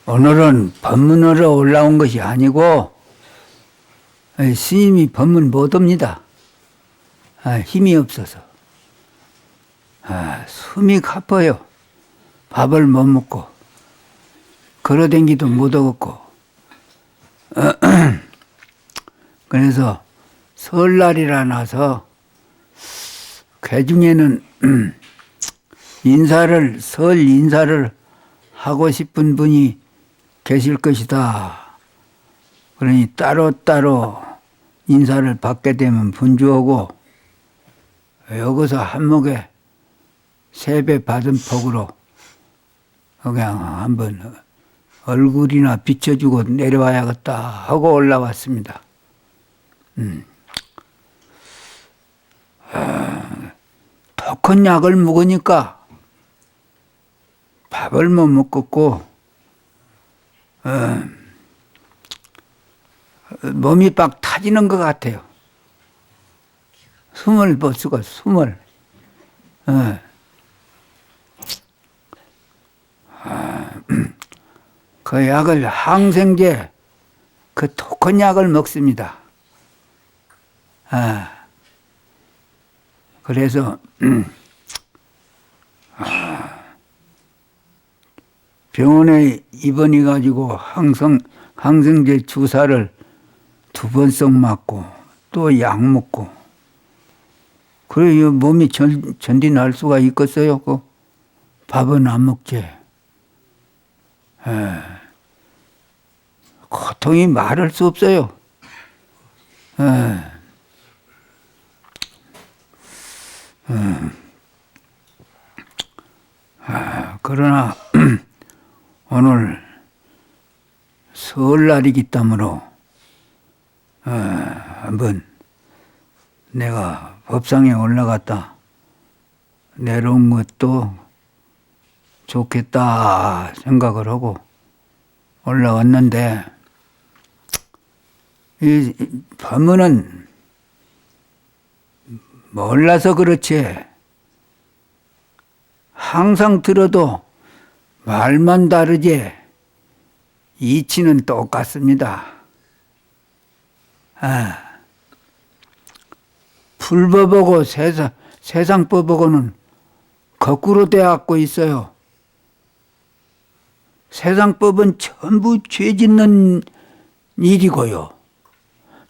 오늘은 법문으로 올라온 것이 아니고 스님이 법문 못 옵니다. 힘이 없어서. 숨이 가빠요. 밥을 못 먹고 걸어다니기도 못 하겠고. 그래서 설날이라 나서 그중에는 설 인사를 하고 싶은 분이 계실 것이다. 그러니 따로따로 인사를 받게 되면 분주하고 여기서 한몫에 세배 받은 폭으로 그냥 한번 얼굴이나 비춰주고 내려와야겠다 하고 올라왔습니다. 독한 약을 먹으니까 밥을 못 먹겠고 몸이 빡 타지는 것 같아요. 숨을 못 쉬고 숨을. 그 약을 항생제 그 독한 약을 먹습니다. 그래서 병원에 입원해 가지고 항생제 주사를 2번씩 맞고 또 약 먹고 그래 몸이 전진할 수가 있겠어요? 그 밥은 안 먹지. 고통이 말할 수 없어요. 그러나 오늘 설날이기 때문에 한번 내가 법상에 올라갔다 내려온 것도 좋겠다 생각을 하고 올라왔는데 이 법문은 몰라서 그렇지 항상 들어도 말만 다르지 이치는 똑같습니다. 불법하고 세상법하고는 거꾸로 되어갖고 있어요. 세상법은 전부 죄 짓는 일이고요.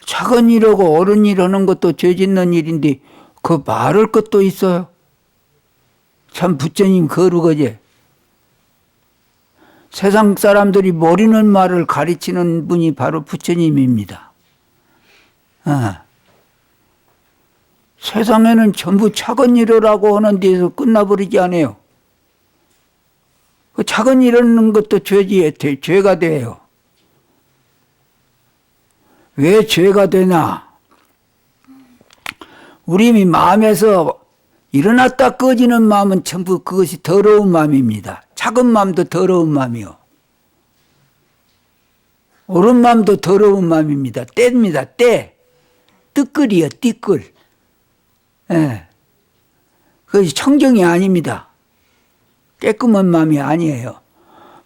작은 일하고 옳은 일 하는 것도 죄 짓는 일인데 그 말할 것도 있어요. 참 부처님 거룩하지. 세상 사람들이 모르는 말을 가르치는 분이 바로 부처님입니다. 세상에는 전부 작은 일을 하는 데서 끝나버리지 않아요. 그 작은 일 하는 것도 죄가 돼요. 왜 죄가 되나? 우리 마음에서 일어났다 꺼지는 마음은 전부 그것이 더러운 마음입니다. 작은 마음도 더러운 마음이요. 옳은 마음도 더러운 마음입니다. 때입니다. 때. 뜨끌이요. 띠끌. 그것이 청정이 아닙니다. 깨끗한 마음이 아니에요.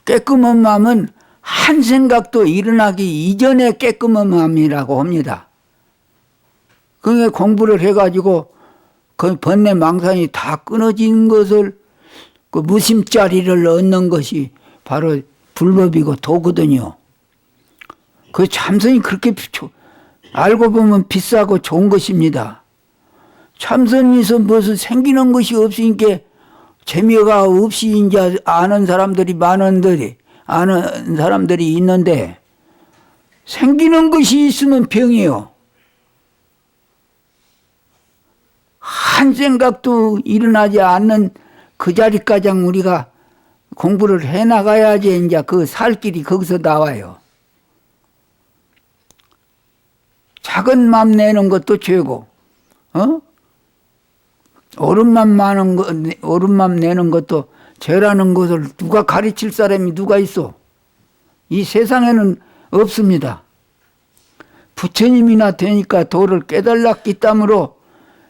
깨끗한 마음은 한 생각도 일어나기 이전에 깨끗한 마음이라고 합니다. 그게 공부를 해가지고 그 번뇌 망상이 다 끊어진 것을 그 무심자리를 얻는 것이 바로 불법이고 도거든요. 그 참선이 그렇게 알고 보면 비싸고 좋은 것입니다. 참선에서 무슨 생기는 것이 없으니까 재미가 없이 이제 아는 사람들이 아는 사람들이 있는데 생기는 것이 있으면 병이에요. 한 생각도 일어나지 않는 그 자리까지 우리가 공부를 해 나가야지 이제 그 살 길이 거기서 나와요. 작은 맘 내는 것도 죄고, 옳은 맘 내는 것도 죄라는 것을 누가 가르칠 사람이 누가 있어? 이 세상에는 없습니다. 부처님이나 되니까 도를 깨달았기 때문에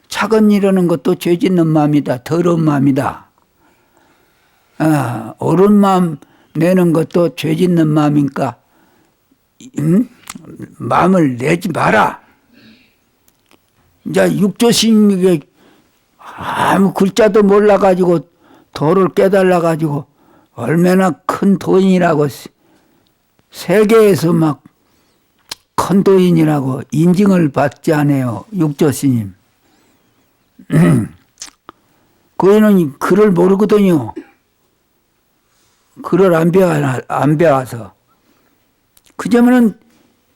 작은 일하는 것도 죄 짓는 마음이다. 더러운 마음이다. 옳은 마음 내는 것도 죄 짓는 마음이니까 마음을 내지 마라. 이제 육조스님이 아무 글자도 몰라가지고 도를 깨달아가지고 얼마나 큰 도인이라고 세계에서 막 큰 도인이라고 인증을 받지 않아요. 육조스님. 그애는 글을 모르거든요. 글을 안 배워서. 그저면은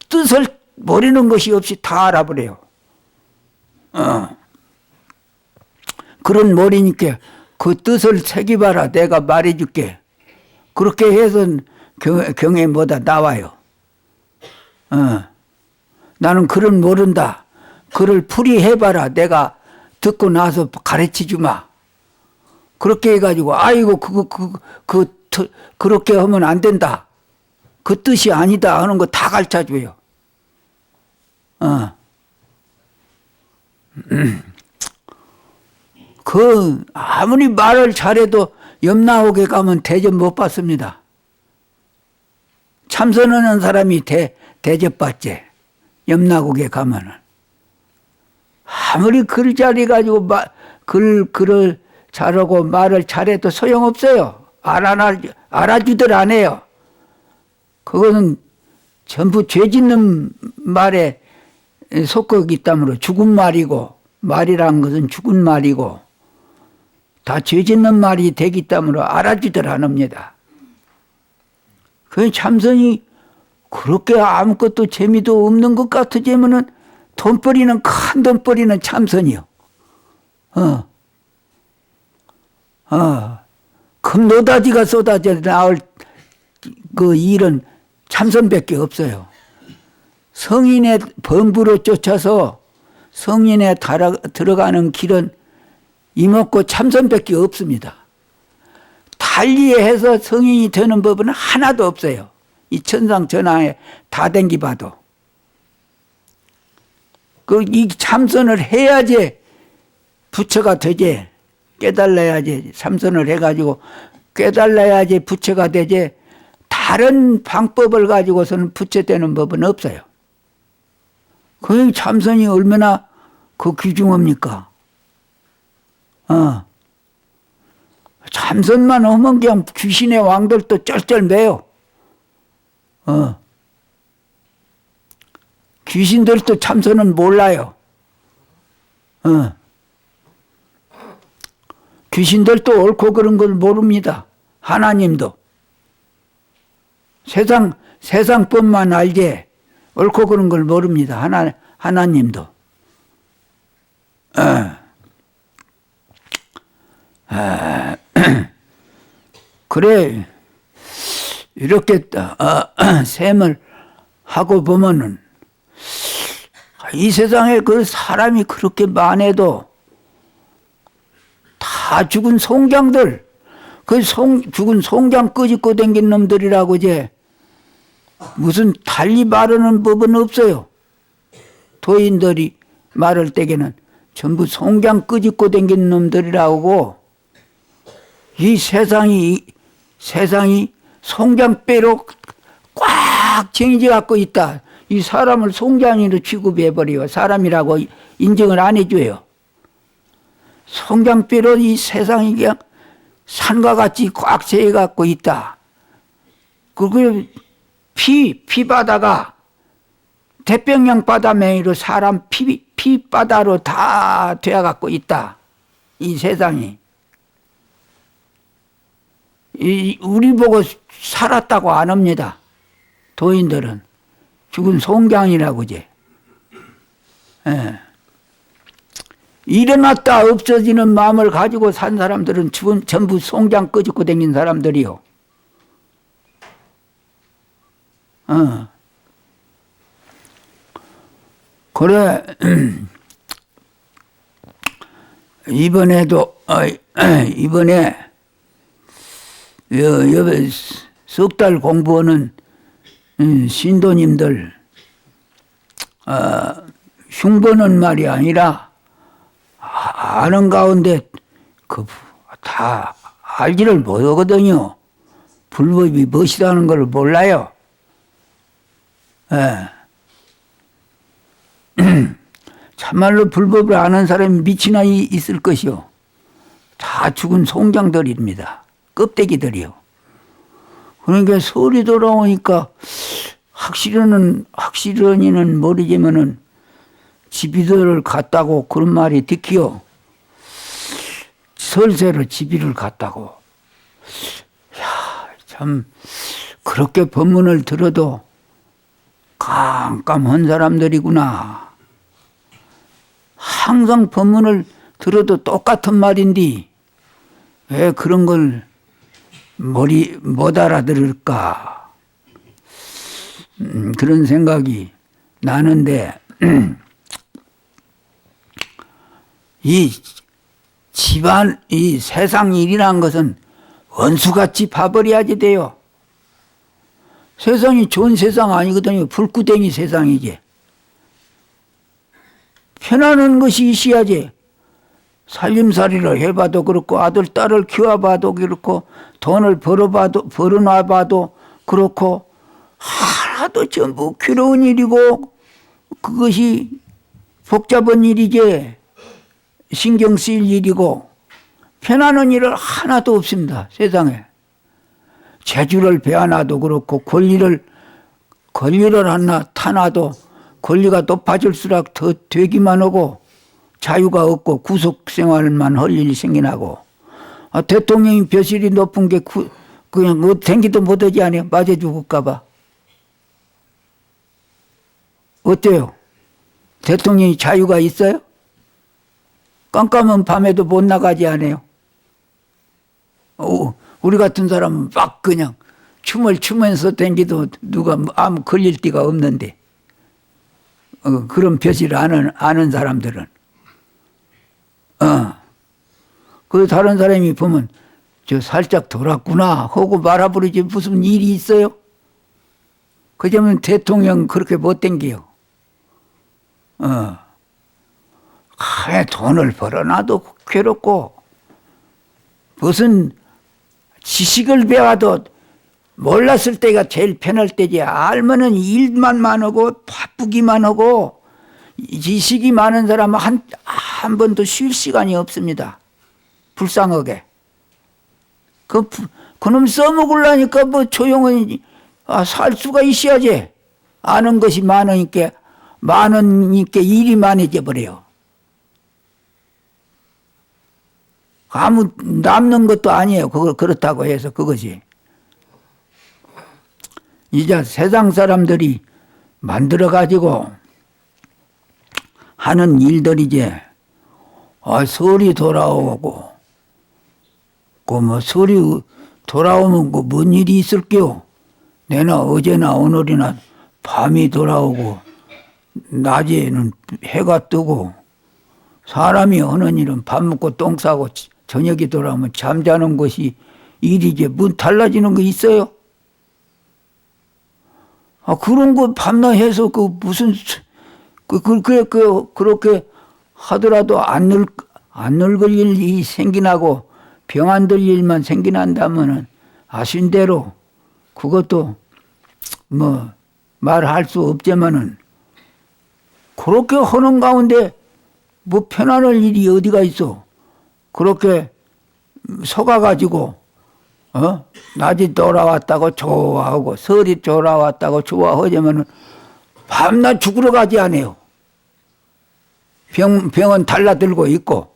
뜻을 모르는 것이 없이 다 알아버려요. 그런 모르니까 그 뜻을 새기봐라. 내가 말해줄게. 그렇게 해서 경에 뭐다 나와요. 나는 글을 모른다. 글을 풀이해봐라. 내가 듣고 나서 가르쳐주마. 그렇게 해가지고 아이고 그렇게 하면 안 된다. 그 뜻이 아니다 하는 거 다 가르쳐줘요. 아무리 말을 잘해도 염라옥에 가면 대접 못 받습니다. 참선하는 사람이 대접받지. 염라옥에 가면은. 아무리 글 잘해가지고 글을 잘하고 말을 잘해도 소용없어요. 알아주들 안 해요. 그거는 전부 죄 짓는 말에 속거기 때문에 죽은 말이고, 말이란 것은 죽은 말이고, 다 죄 짓는 말이 되기 때문에 알아주들 안 합니다. 그 참선이 그렇게 아무것도 재미도 없는 것 같으면은 돈벌이는 큰 돈벌이는 참선이요. 금노다지가 쏟아져 나올 그 일은 참선밖에 없어요. 성인의 범부로 쫓아서 성인에 들어가는 길은 이먹고 참선밖에 없습니다. 달리해서 성인이 되는 법은 하나도 없어요. 이 천상천하에 다 댕기봐도. 이 참선을 해야지 부처가 되지. 깨달아야지. 참선을 해가지고 깨달아야지 부처가 되지. 다른 방법을 가지고서는 부처 되는 법은 없어요. 그 참선이 얼마나 귀중합니까? 참선만 하면 그냥 귀신의 왕들도 쩔쩔매요. 귀신들도 참선은 몰라요. 귀신들도 옳고 그런 걸 모릅니다. 하나님도. 세상법만 알지 옳고 그런 걸 모릅니다. 하나님도. 그래 이렇게 셈을 하고 보면은 이 세상에 그 사람이 그렇게 많아도 다 죽은 송장들, 죽은 송장 끄집고 댕긴 놈들이라고 이제 무슨 달리 말하는 법은 없어요. 도인들이 말할 때에는 전부 송장 끄집고 댕긴 놈들이라고. 이 세상이 송장배로 꽉 정해져 갖고 있다. 이 사람을 송장이로 취급해버려요. 사람이라고 인정을 안 해줘요. 송장배로 이 세상이 그냥 산과 같이 꽉 채워 갖고 있다. 그리고 피바다가 태평양 바다 맹이로 사람 피바다로 다 되어 갖고 있다. 이 세상이. 우리 보고 살았다고 안 합니다. 도인들은. 죽은 송장이라고 이제. 일어났다 없어지는 마음을 가지고 산 사람들은 전부 송장 끄집고 다닌 사람들이요. 그래 이번에 석 달 공부하는 신도님들 흉보는 말이 아니라 아는 가운데 다 알지를 못하거든요. 불법이 무엇이라는 걸 몰라요. 예. 참말로 불법을 아는 사람이 미치나 있을 것이요. 다 죽은 송장들입니다. 껍데기들이요. 그러니까 설이 돌아오니까 확실히는 모르지만은 집이들을 갔다고 그런 말이 듣기요. 설세로 집이를 갔다고. 야, 참 그렇게 법문을 들어도 깜깜한 사람들이구나. 항상 법문을 들어도 똑같은 말인데 왜 그런 걸 못 알아들을까? 그런 생각이 나는데 이 집안, 이 세상 일이라는 것은 원수같이 봐버려야지 돼요. 세상이 좋은 세상 아니거든요. 불구덩이 세상이지. 편안한 것이 있어야지. 살림살이를 해봐도 그렇고 아들 딸을 키워봐도 그렇고 돈을 벌어놔봐도 그렇고 하나도 전부 괴로운 일이고 그것이 복잡한 일이지 신경 쓰일 일이고 편안한 일은 하나도 없습니다. 세상에. 재주를 배워놔도 그렇고 권리를 하나 타놔도 권리가 높아질수록 더 되기만 하고 자유가 없고 구속생활만 할 일이 생겨나고 대통령이 벼슬이 높은 게 그냥 생기도 못하지 않아요. 맞아 죽을까 봐. 어때요? 대통령이 자유가 있어요? 깜깜한 밤에도 못 나가지 않아요. 우리 같은 사람은 막 그냥 춤을 추면서 댕기도 누가 아무 걸릴 데가 없는데 그런 벼슬을 아는 사람들은 그 다른 사람이 보면 저 살짝 돌았구나 하고 말아버리지 무슨 일이 있어요? 그러면 대통령 그렇게 못 댕겨요. 돈을 벌어놔도 괴롭고 무슨 지식을 배워도 몰랐을 때가 제일 편할 때지. 알면은 일만 많고 바쁘기만 하고 지식이 많은 사람은 한 번도 쉴 시간이 없습니다. 불쌍하게. 그놈 써먹으려니까 뭐 조용히 살 수가 있어야지. 아는 것이 많으니까 일이 많아져 버려요. 아무 남는 것도 아니에요. 그렇다고 해서 그것이. 이제 세상 사람들이 만들어가지고 하는 일들이지. 설이 돌아오고, 설이 돌아오면 뭔 일이 있을게요? 내나 어제나 오늘이나 밤이 돌아오고, 낮에는 해가 뜨고, 사람이 하는 일은 밥 먹고 똥 싸고 저녁이 돌아오면 잠자는 것이 일이지. 뭐 달라지는 거 있어요? 그런 거 밤낮 해서 무슨 그렇게 하더라도 안 늙을 일이 생기나고 병 안 들 일만 생기난다면은 아신 대로 그것도 뭐 말할 수 없지만은 그렇게 하는 가운데 뭐 편안할 일이 어디가 있어? 그렇게 속아가지고 낮이 돌아왔다고 좋아하고 설이 돌아왔다고 좋아하자면은 밤낮 죽으러 가지 않아요. 병은 달라들고 있고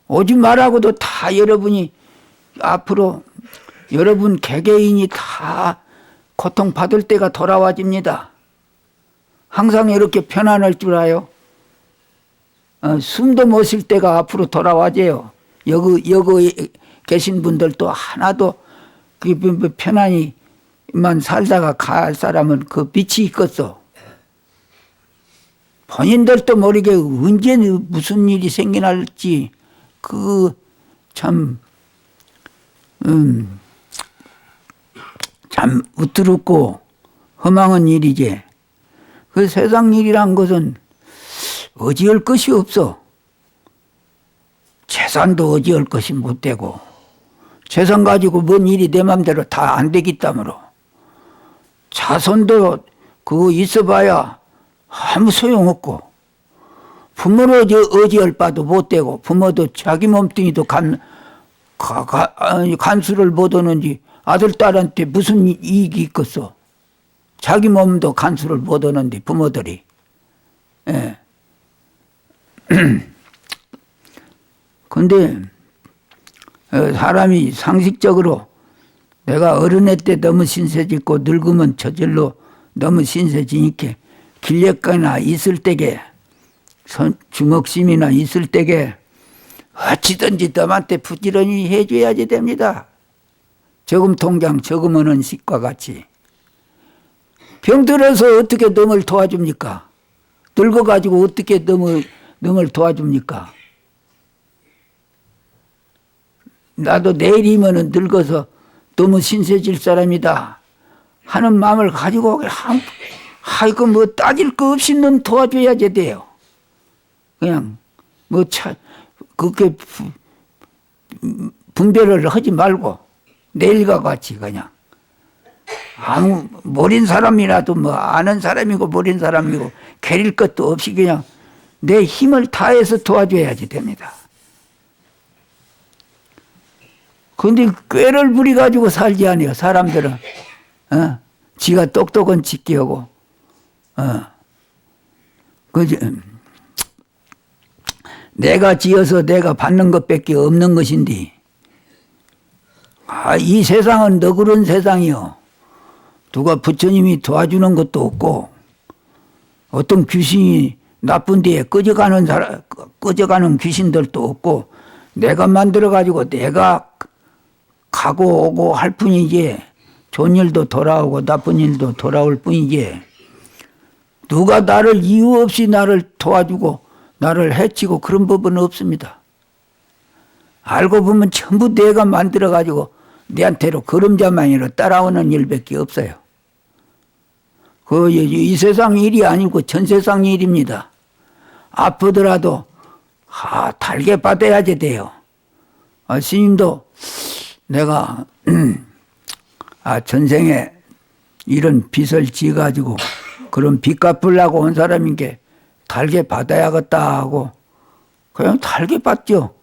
오지 말라고도 다 여러분이 앞으로 여러분 개개인이 다 고통받을 때가 돌아와집니다. 항상 이렇게 편안할 줄 알아요. 숨도 못 쉴 때가 앞으로 돌아와져요. 여기 계신 분들도 하나도 편안히만 살다가 갈 사람은 그 빛이 있겠어. 본인들도 모르게 언제 무슨 일이 생겨날지 참 우뜨럽고 허망한 일이지. 그 세상 일이란 것은 어지할 것이 없어. 재산도 어지할 것이 못 되고 재산 가지고 뭔 일이 내 맘대로 다 안 되기 때문에 자손도 그거 있어봐야 아무 소용없고 부모를 어지할 바도 못 되고 부모도 자기 몸뚱이도 간수를 못 하는지 아들 딸한테 무슨 이익이 있겠어. 자기 몸도 간수를 못 하는데 부모들이. 예. 근데 사람이 상식적으로 내가 어른의 때 너무 신세짓고 늙으면 저절로 너무 신세지니까 길력거나 있을 때게 주먹심이나 있을 때게 어찌든지 남한테 부지런히 해줘야지 됩니다. 저금 통장 저금하는 식과 같이. 병들어서 어떻게 넘을 도와줍니까? 늙어가지고 어떻게 넘을 도와줍니까? 나도 내일이면 늙어서 너무 신세질 사람이다 하는 마음을 가지고 아이고 뭐 따질 거 없이 넌 도와줘야지 돼요. 그냥 그렇게 분별을 하지 말고 내일과 같이 그냥 아무 모린 사람이라도 뭐 아는 사람이고 모린 사람이고 게릴 것도 없이 그냥 내 힘을 다해서 도와줘야지 됩니다. 근데 꾀를 부려가지고 살지 않아요. 사람들은 지가 똑똑은 짓기하고 그지. 내가 지어서 내가 받는 것밖에 없는 것인데 이 세상은 너그러운 세상이요. 누가 부처님이 도와주는 것도 없고 어떤 귀신이 나쁜 데에 꺼져가는 귀신들도 없고 내가 만들어가지고 내가 가고 오고 할 뿐이지 좋은 일도 돌아오고 나쁜 일도 돌아올 뿐이지 누가 나를 이유 없이 나를 도와주고 나를 해치고 그런 법은 없습니다. 알고 보면 전부 내가 만들어가지고 내한테로 그림자만이로 따라오는 일밖에 없어요. 이 세상 일이 아니고 전 세상 일입니다. 아프더라도 달게 받아야지 돼요. 스님도 내가 전생에 이런 빚을 지어가지고 그런 빚 갚으려고 온 사람인 게 달게 받아야겠다 하고 그냥 달게 받죠.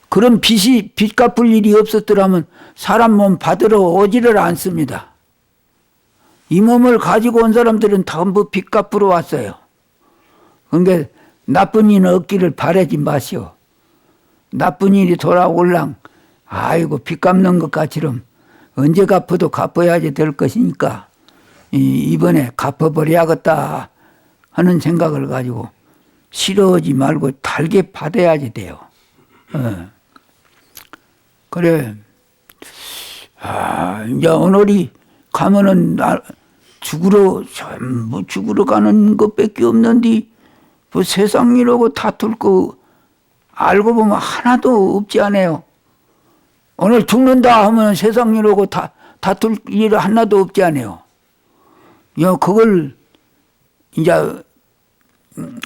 그런 빚 갚을 일이 없었더라면 사람 몸 받으러 오지를 않습니다. 이 몸을 가지고 온 사람들은 전부 빚 갚으러 왔어요. 그러니까 나쁜 일 없기를 바라지 마시오. 나쁜 일이 돌아올랑 아이고 빚 갚는 것 같이럼 언제 갚아도 갚아야지 될 것이니까 이번에 갚아버려야겠다 하는 생각을 가지고 싫어하지 말고 달게 받아야지 돼요. 그래. 이제 오늘이 가면은 죽으러 가는 것밖에 없는데 뭐 세상 일하고 다툴 거 알고 보면 하나도 없지 않아요. 오늘 죽는다 하면 세상 일하고 다툴 일 하나도 없지 않아요. 그걸 이제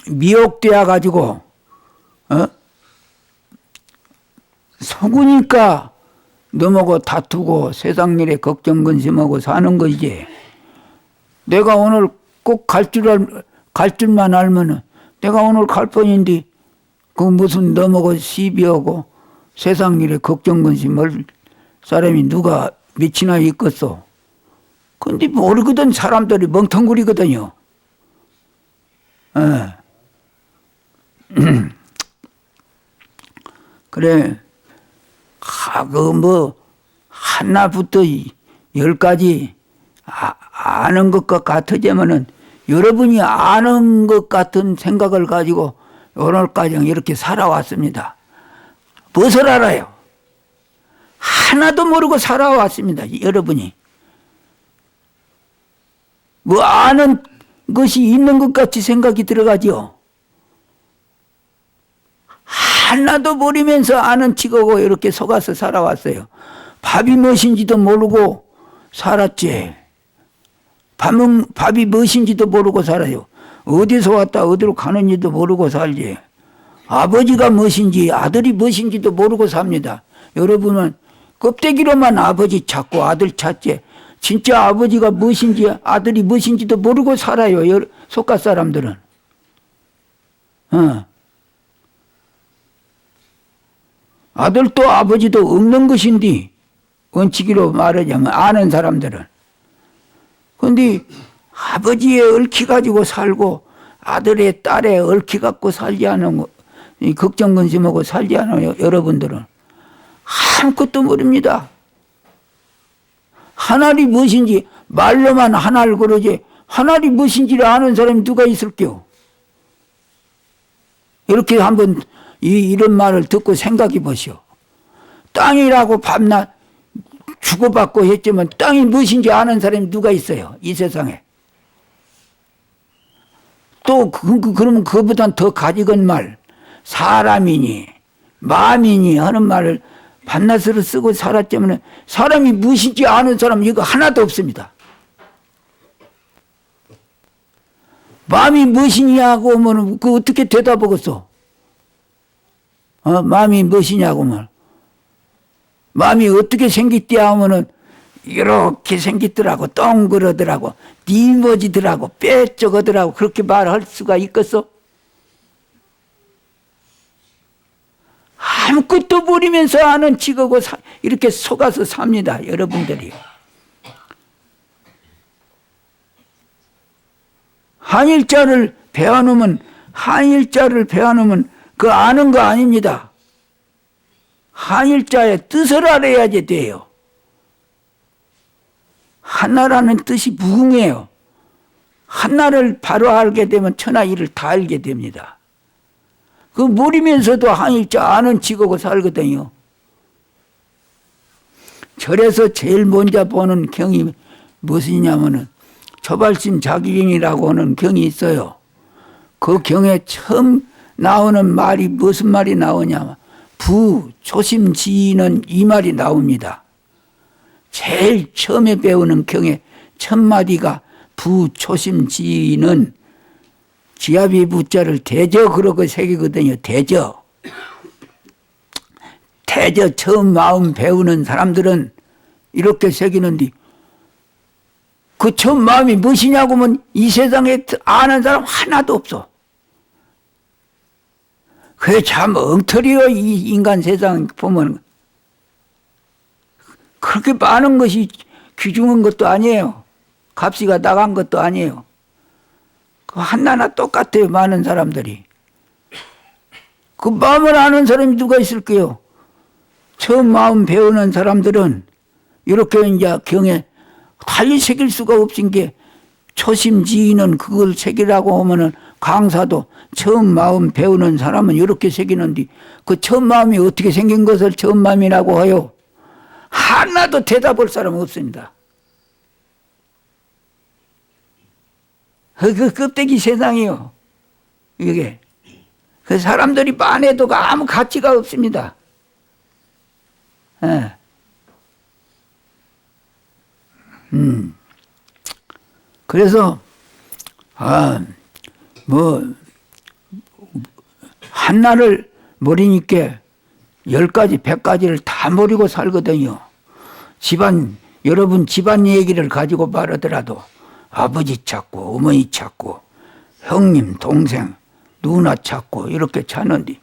미혹되어 가지고 속으니까 너무고 다투고 세상 일에 걱정 근심하고 사는 거지. 내가 오늘 꼭 갈 줄만 알면은 내가 오늘 갈 뻔인데 그 무슨 너무고 시비하고 세상 일에 걱정 근심할 사람이 누가 몇이나 있겠어. 근데 모르거든. 사람들이 멍텅구리거든요. 그래. 하나부터 10까지 아는 것과 같으자면은 여러분이 아는 것 같은 생각을 가지고 오늘까지 이렇게 살아왔습니다. 무엇을 알아요? 하나도 모르고 살아왔습니다. 여러분이. 뭐 아는 것이 있는 것 같이 생각이 들어가죠. 하나도 모르면서 아는 척하고 이렇게 속아서 살아왔어요. 밥이 무엇인지도 모르고 살았지. 밥이 무엇인지도 모르고 살아요. 어디서 왔다 어디로 가는지도 모르고 살지. 아버지가 무엇인지 아들이 무엇인지도 모르고 삽니다. 여러분은 껍데기로만 아버지 찾고 아들 찾지 진짜 아버지가 무엇인지 아들이 무엇인지도 모르고 살아요. 속가 사람들은. 아들도 아버지도 없는 것인데 원칙으로 말하자면 아는 사람들은. 그런데 아버지에 얽혀가지고 살고 아들의 딸에 얽혀갖고 살지 않은 걱정 근심하고 살지 않아요. 여러분들은 아무것도 모릅니다. 하늘이 무엇인지 말로만 하늘 그러지 하늘이 무엇인지를 아는 사람이 누가 있을게요. 이렇게 한번 이런 말을 듣고 생각해 보시오. 땅이라고 밤낮 주고받고 했지만 땅이 무엇인지 아는 사람이 누가 있어요. 이 세상에. 또 그러면 그보단 더 가지건 말 사람이니 마음이니 하는 말을 밤낮으로 쓰고 살았자면 사람이 무엇인지 아는 사람 이거 하나도 없습니다. 마음이 무엇이냐고 하면 그 어떻게 대답하겠어? 마음이 무엇이냐고 하면 마음이 어떻게 생겼대 하면은 이렇게 생겼더라고 동그러더라고 니머지더라고 빼쩍하더라고 그렇게 말할 수가 있겠어? 아무것도 모르면서 아는 척하고 이렇게 속아서 삽니다. 여러분들이. 한일자를 배워놓으면 그 아는 거 아닙니다. 한일자의 뜻을 알아야지 돼요. 하나라는 뜻이 무궁해요. 하나를 바로 알게 되면 천하일을 다 알게 됩니다. 그 모르면서도 한일자 아는 척하고 살거든요. 절에서 제일 먼저 보는 경이 무엇이냐면은 초발심 자기경이라고 하는 경이 있어요. 그 경에 처음 나오는 말이 무슨 말이 나오냐면 부초심지는 이 말이 나옵니다. 제일 처음에 배우는 경의 첫 마디가 부초심지는 지압이 부자를 대저 그러고 새기거든요. 대저 처음 마음 배우는 사람들은 이렇게 새기는데 그 처음 마음이 무엇이냐고 하면 이 세상에 아는 사람 하나도 없어. 그게 참 엉터리요. 이 인간 세상 보면 그렇게 많은 것이 귀중한 것도 아니에요. 값이가 나간 것도 아니에요. 그 하나하나 똑같아요. 많은 사람들이. 그 마음을 아는 사람이 누가 있을까요? 처음 마음 배우는 사람들은 이렇게 이제 경에 달리 새길 수가 없은 게 초심지인은 그걸 새기라고 하면은 강사도 처음 마음 배우는 사람은 이렇게 새기는데 그 처음 마음이 어떻게 생긴 것을 처음 마음이라고 해요? 하나도 대답할 사람은 없습니다. 그 껍데기 세상이요. 이게. 그 사람들이 많아도 아무 가치가 없습니다. 예. 그래서, 한나를 모르니까 10가지, 100가지를 다 모르고 살거든요. 여러분 집안 얘기를 가지고 말하더라도 아버지 찾고 어머니 찾고 형님 동생 누나 찾고 이렇게 찾는데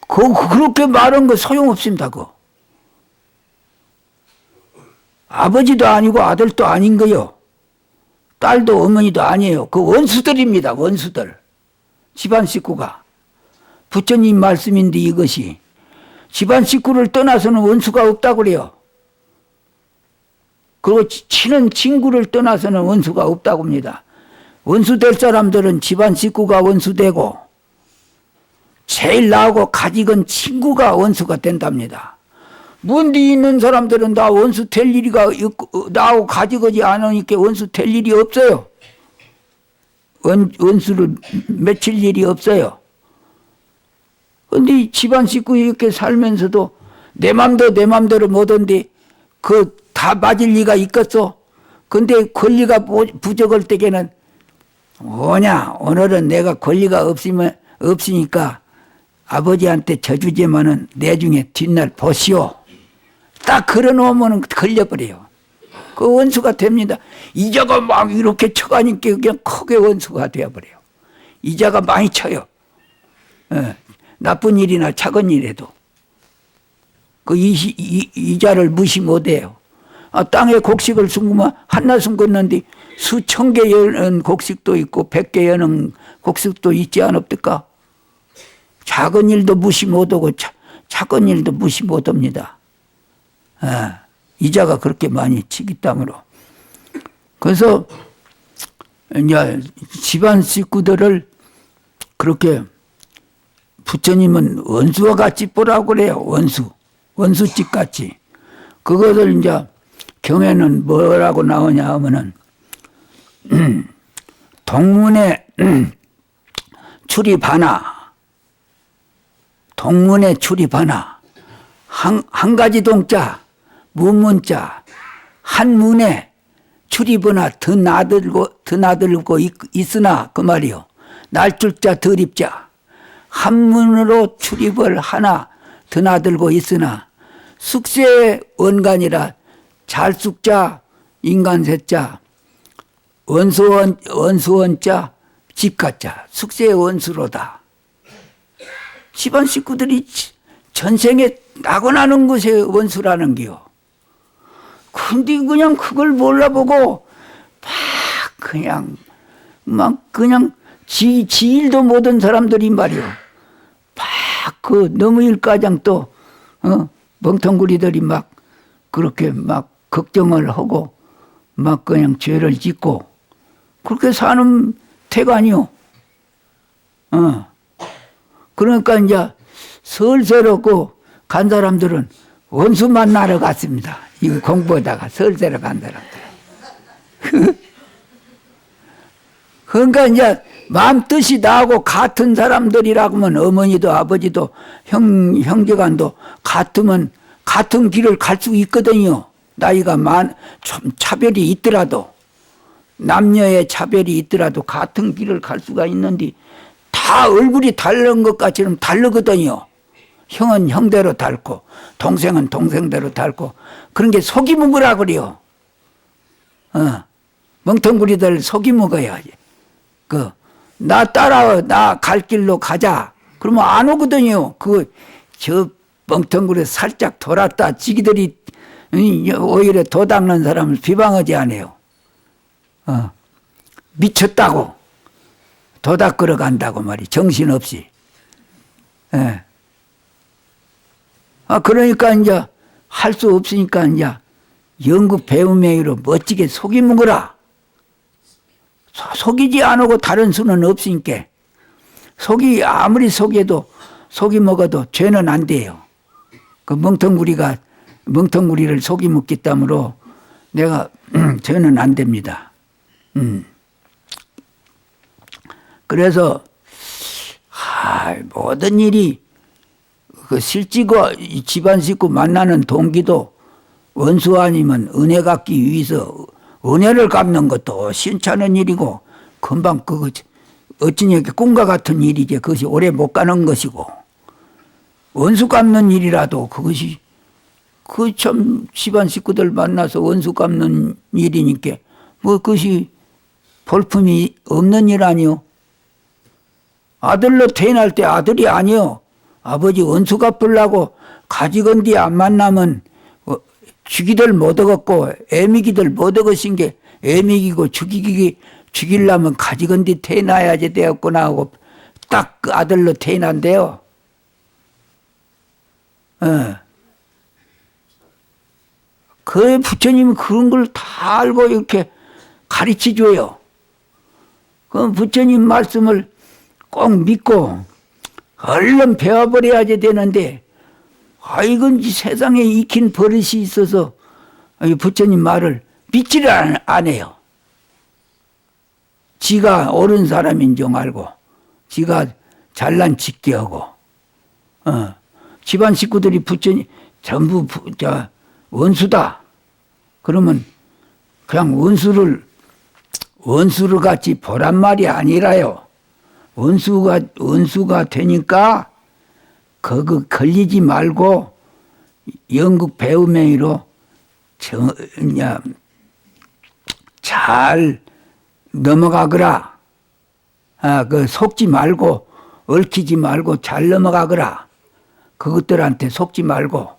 그렇게 말한 거 소용없습니다. 아버지도 아니고 아들도 아닌 거요. 딸도 어머니도 아니에요. 그 원수들입니다. 원수들. 집안 식구가. 부처님 말씀인데 이것이 집안 식구를 떠나서는 원수가 없다고 그래요. 그리고 친한 친구를 떠나서는 원수가 없다고 합니다. 원수 될 사람들은 집안 식구가 원수되고 제일 나하고 가지건 친구가 원수가 된답니다. 먼데 있는 사람들은 나 원수 될 일이가 나하고 가지거지 않으니까 원수 될 일이 없어요. 원수를 맺힐 일이 없어요. 그런데 집안 식구 이렇게 살면서도 내 맘대로 못한데 그 다 맞을 리가 있겠어? 근데 권리가 부족할 때에는 뭐냐 오늘은 내가 권리가 없으면 없으니까 아버지한테 져주지만은 나중에 뒷날 보시오. 딱 걸어놓으면 걸려버려요. 그 원수가 됩니다. 이자가 막 이렇게 쳐가니까 그냥 크게 원수가 되어버려요. 이자가 많이 쳐요. 나쁜 일이나 작은 일에도. 그 이자를 무시 못해요. 땅에 곡식을 숨으면 한나 숨겼는데 수천 개 여는 곡식도 있고 100개 여는 곡식도 있지 않습니까? 작은 일도 무시 못하고 작은 일도 무시 못합니다. 이자가 그렇게 많이 치기 때문에. 그래서 이제 집안 식구들을 그렇게 부처님은 원수와 같이 보라고 그래요. 원수집 같이. 그것을 이제 경에는 뭐라고 나오냐 하면은 동문에 출입하나 한 가지 동자 문문자 한 문에 출입하나 드나들고 있으나 그 말이요. 날줄자 드립자 한 문으로 출입을 하나 드나들고 있으나 숙세의 원간이라 잘숙자 인간세자 원수원자 집가자 숙세의 원수로다. 집안 식구들이 전생에 나고나는 것이 원수라는 게요. 근데 그냥 그걸 몰라보고 그냥 지 일도 못한 사람들이 말이요. 그 너무 일가장 또 멍텅구리들이 막 그렇게 막 걱정을 하고 막 그냥 죄를 짓고 그렇게 사는 태관이요. 그러니까 이제 설설하고 간 사람들은 원수 만나러 갔습니다. 이거 공부하다가 설설하러 간 사람들. 그러니까 이제 마음 뜻이 나하고 같은 사람들이라고 하면 어머니도 아버지도 형제간도 같으면 같은 길을 갈 수 있거든요. 나이가 좀 차별이 있더라도 남녀의 차별이 있더라도 같은 길을 갈 수가 있는데 다 얼굴이 다른 것 같이는 다르거든요. 형은 형대로 닳고 동생은 동생대로 닳고 그런 게 속이 묵으라 그래요. 멍텅구리들 속이 묵어야지. 나 따라와 나 갈 길로 가자. 그러면 안 오거든요. 저 멍텅구리 살짝 돌았다 지기들이 오히려 도닦는 사람을 비방하지 않아요. 미쳤다고 도닦으러 간다고 말이 정신없이. 그러니까 이제 할 수 없으니까 이제 연극 배우명의로 멋지게 속이 묵어라. 속이지 않고 다른 수는 없으니까 아무리 속이 먹어도 죄는 안 돼요. 그 멍텅구리를 속이 묵기 때문에 내가 죄는 안 됩니다. 그래서 모든 일이 그 실지고 집안 식구 만나는 동기도 원수 아니면 은혜 갚기 위해서 은혜를 갚는 것도 시원찮은 일이고 금방 그거 어찌냐 꿈과 같은 일이지. 그것이 오래 못 가는 것이고 원수 갚는 일이라도 그것이 참 집안 식구들 만나서 원수 갚는 일이니까 그것이 볼품이 없는 일 아니요. 아들로 태어날 때 아들이 아니요. 아버지 원수 갚으려고 가지건디 안 만나면 죽이들 못 얻었고 애미기들 못 얻으신 게 애미기고 죽이려면 가지건디 태어나야지 되었구나 하고 딱 그 아들로 태어난대요. 그 부처님이 그런 걸 다 알고 이렇게 가르쳐줘요. 그 부처님 말씀을 꼭 믿고 얼른 배워버려야지 되는데 이건 세상에 익힌 버릇이 있어서 부처님 말을 믿지를 안 해요. 지가 옳은 사람인 줄 알고 지가 잘난 짓게 하고 집안 식구들이 부처님 전부 원수다. 그러면 그냥 원수를 같이 보란 말이 아니라요. 원수가 되니까 그거 걸리지 말고 연극 배우명의로 잘 넘어가거라. 그 속지 말고 얽히지 말고 잘 넘어가거라. 그것들한테 속지 말고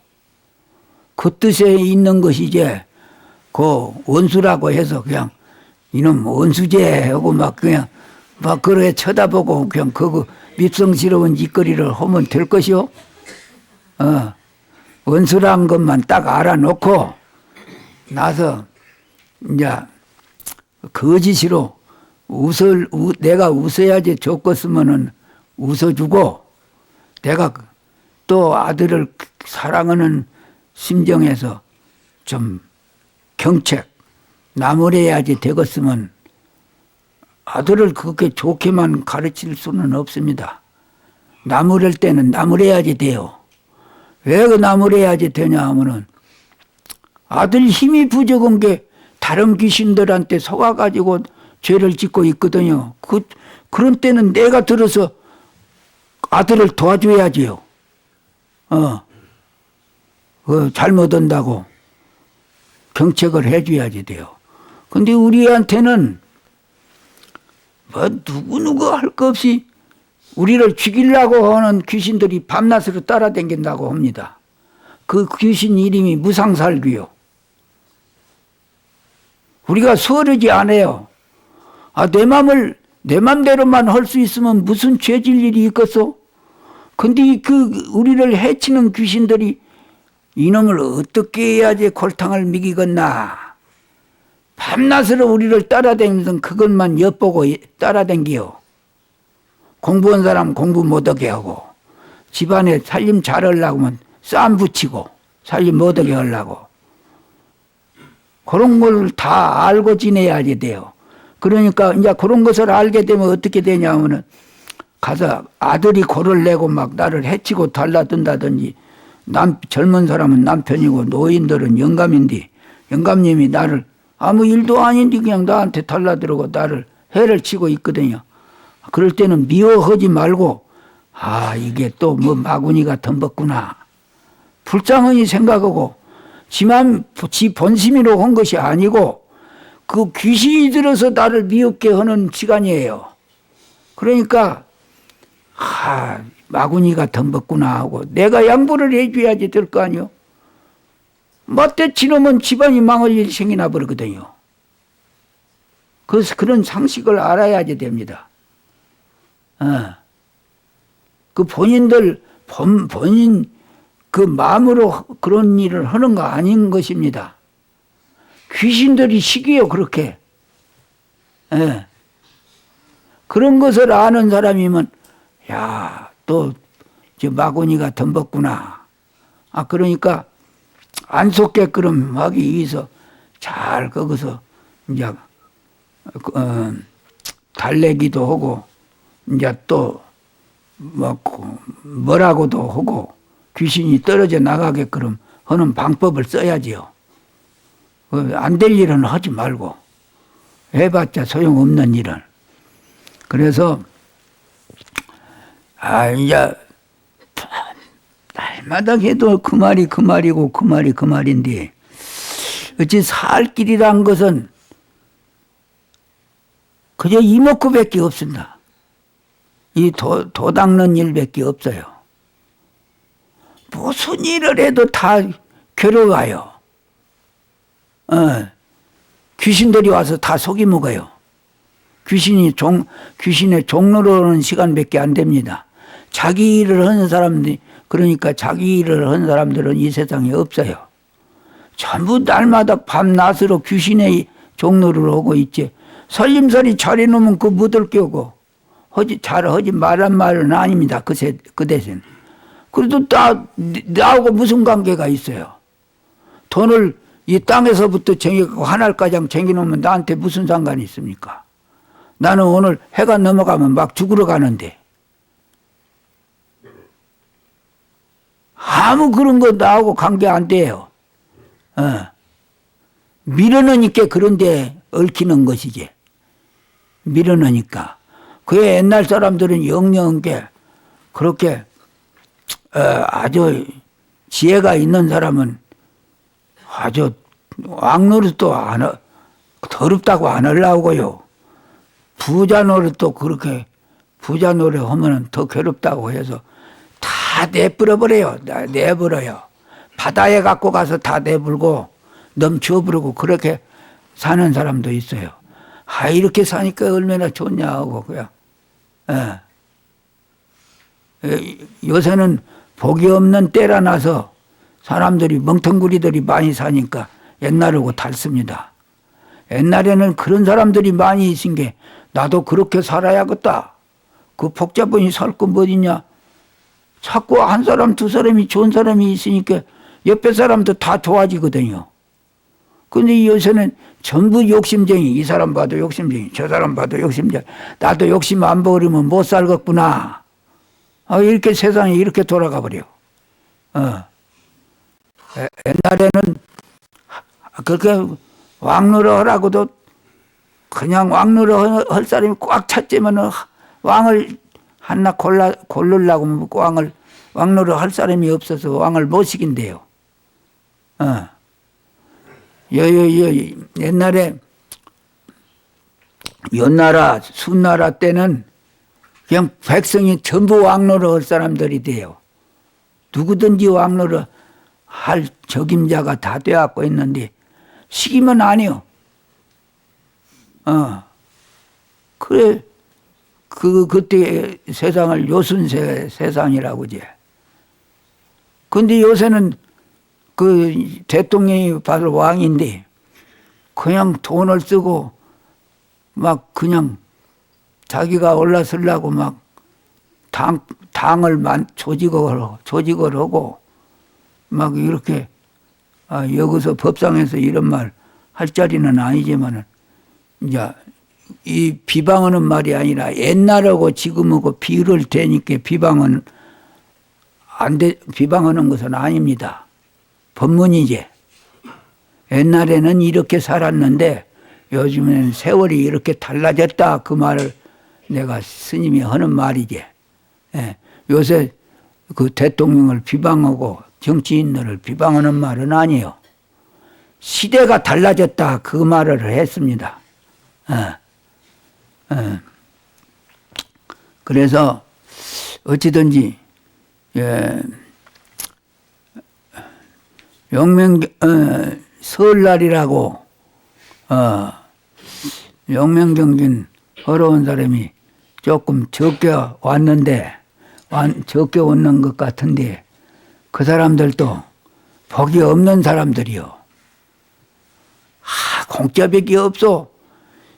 그 뜻에 있는 것이지 그 원수라고 해서 그냥 이놈 원수제 하고 막 그냥 막 그래 쳐다보고 그냥 그거 밉성스러운 짓거리를 하면 될 것이요. 원수란 것만 딱 알아놓고 나서 이제 거짓으로 내가 웃어야지 좋겠으면은 웃어주고 내가 또 아들을 사랑하는 심정에서 좀 경책 나무래야지 되겠으면 아들을 그렇게 좋게만 가르칠 수는 없습니다. 나무랄 때는 나무래야지 돼요. 왜 그 나무래야지 되냐 하면은 아들 힘이 부족한 게 다른 귀신들한테 속아가지고 죄를 짓고 있거든요. 그런 때는 내가 들어서 아들을 도와줘야지요. 잘못한다고 경책을 해줘야지 돼요. 근데 우리한테는 뭐 누구 할 거 없이 우리를 죽이려고 하는 귀신들이 밤낮으로 따라다닌다고 합니다. 그 귀신 이름이 무상살귀요. 우리가 수월하지 않아요. 내 맘대로만 할 수 있으면 무슨 죄질 일이 있겠어? 근데 우리를 해치는 귀신들이 이놈을 어떻게 해야지 골탕을 먹이겠나. 밤낮으로 우리를 따라다니면서 그것만 엿보고 따라다니요. 공부한 사람 공부 못하게 하고 집안에 살림 잘하려고 하면 쌈 붙이고 살림 못하게 하려고 그런 걸 다 알고 지내야지 돼요. 그러니까 이제 그런 것을 알게 되면 어떻게 되냐 하면은 가서 아들이 고를 내고 막 나를 해치고 달라든다든지 젊은 사람은 남편이고 노인들은 영감인데 영감님이 나를 아무 일도 아닌데 그냥 나한테 달라들고 나를 해를 치고 있거든요. 그럴 때는 미워하지 말고 이게 또 뭐 마구니가 덤벗구나. 불쌍하니 생각하고 지 본심으로 한 것이 아니고 그 귀신이 들어서 나를 미흡게 하는 시간이에요. 그러니까 마구니가 덤벗구나 하고 내가 양보를 해줘야지 될 거 아니요. 맞대치놓으면 집안이 망할 일이 생기나 버리거든요. 그래서 그런 상식을 알아야지 됩니다. 그 본인 그 마음으로 그런 일을 하는 거 아닌 것입니다. 귀신들이 시기요 그렇게. 그런 것을 아는 사람이면 또 저 마구니가 덤벗구나. 그러니까 안 속게끔 하기 위해서 잘 거기서 이제 달래기도 하고 이제 또 뭐라고도 하고 귀신이 떨어져 나가게끔 하는 방법을 써야지요. 안 될 일은 하지 말고 해봤자 소용없는 일은. 그래서 이제 날마다 해도 그 말이 그 말이고 그 말이 그 말인데 어찌 살 길이란 것은 그저 이목구밖에 없습니다. 이 도 닦는 일밖에 없어요. 무슨 일을 해도 다 괴로워요. 귀신들이 와서 다 속이 먹어요. 귀신의 종로로 오는 시간밖에 안 됩니다. 자기 일을 하는 사람들이 그러니까 자기 일을 하는 사람들은 이 세상에 없어요. 전부 날마다 밤낮으로 귀신의 종로를 오고 있지. 살림살이 잘해놓으면 그 묻을 껴고 잘하지 말란 말은 아닙니다. 그 대신. 그래도 나하고 무슨 관계가 있어요. 돈을 이 땅에서부터 쟁여갖고 하늘가장 쟁여놓으면 나한테 무슨 상관이 있습니까? 나는 오늘 해가 넘어가면 막 죽으러 가는데 아무 그런 거 나하고 관계 안 돼요. 밀어넣으니까 그런데 얽히는 것이지. 밀어넣으니까. 그 옛날 사람들은 영영한 게 그렇게 아주 지혜가 있는 사람은 아주 왕노릇도 더럽다고 안 하려고요. 부자 노릇도 그렇게 부자 노릇 하면 더 괴롭다고 해서 다 내버려버려요. 내버려요. 바다에 갖고 가서 다 내불고 넘쳐버리고 그렇게 사는 사람도 있어요. 이렇게 사니까 얼마나 좋냐 하고 그냥. 요새는 복이 없는 때라 나서 사람들이 멍텅구리들이 많이 사니까 옛날하고 다릅니다. 옛날에는 그런 사람들이 많이 있은 게 나도 그렇게 살아야겠다. 그 복잡하니 살 건 뭐냐. 자꾸 한 사람 두 사람이 좋은 사람이 있으니까 옆에 사람도 다 좋아지거든요. 근데 요새는 전부 욕심쟁이. 이 사람 봐도 욕심쟁이, 저 사람 봐도 욕심쟁이. 나도 욕심 안 버리면 못 살겠구나. 이렇게 세상이 이렇게 돌아가 버려. 옛날에는 그렇게 왕노릇 하라고도 그냥 왕노릇 할 사람이 꽉 찼지만 왕을 하나 고르려고 왕노릇 할 사람이 없어서 왕을 못 시킨대요. 옛날에 연나라, 수나라 때는 그냥 백성이 전부 왕노릇 할 사람들이 돼요. 누구든지 왕노릇 할 적임자가 다 되어갖고 있는데 시키면 아니요. 그래, 그때 세상을 요순 세상이라고 이제. 근데 요새는 그 대통령이 바로 왕인데 그냥 돈을 쓰고 막 그냥 자기가 올라서려고 막 당을 조직을 하고 막 이렇게 여기서 법상에서 이런 말 할 자리는 아니지만은 이제 이 비방하는 말이 아니라 옛날하고 지금하고 비를 대니까 비방하는 것은 아닙니다. 법문이지. 옛날에는 이렇게 살았는데 요즘에는 세월이 이렇게 달라졌다. 그 말을 내가 스님이 하는 말이지. 요새 그 대통령을 비방하고 정치인들을 비방하는 말은 아니에요. 시대가 달라졌다. 그 말을 했습니다. 그래서 어찌든지 설날이라고 영명경진 하러 온 사람이 조금 적게 왔는데 적게 오는 것 같은데 그 사람들도 복이 없는 사람들이요. 공짜백이 없어.